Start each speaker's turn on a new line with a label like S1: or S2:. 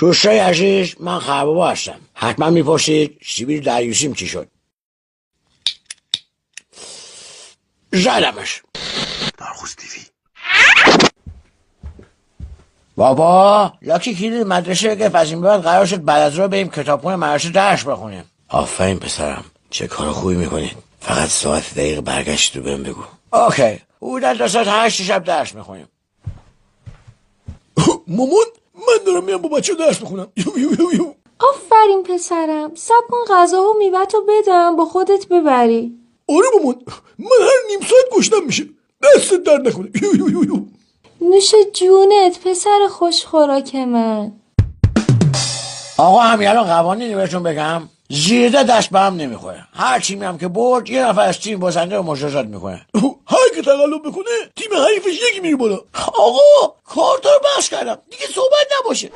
S1: دوستای عزیز، من خربابا هستم. حتما میپرسید سیبیل دریوسیم چی شد. زدمش.
S2: نارخوز تیوی.
S1: بابا لاکی کلید مدرسه که از این بعد قرار شد بعد از راه بریم کتابخونه مدرسه درس بخونیم. آفرین پسرم، چه کار خوبی میکنید. فقط ساعت دقیق برگشت رو بهم بگو. اوکی، حدودا تا ساعت 8 شب درس میخونیم.
S3: مامان من دارم میام با بچه درس بخونم.
S4: آفرین پسرم، صبر کن غذا و میوه‌تو بدم با خودت ببری.
S3: آره مامان، من هر نیم ساعت گشتم میشه. دستت درد نکنه.
S4: نوش جونت پسر خوش خوراک من.
S1: آقا همین الان قوانینی بهتون بگم. زیرده دست به هم نمیخوره. هر تیمی هم که برد یه نفر از تیم بازنده رو مجازات میکنه.
S3: هر که تقلب بکنه تیم حریفش یکی میره بالا.
S1: آقا کارتا رو بحث کردم دیگه صحبت نباشه.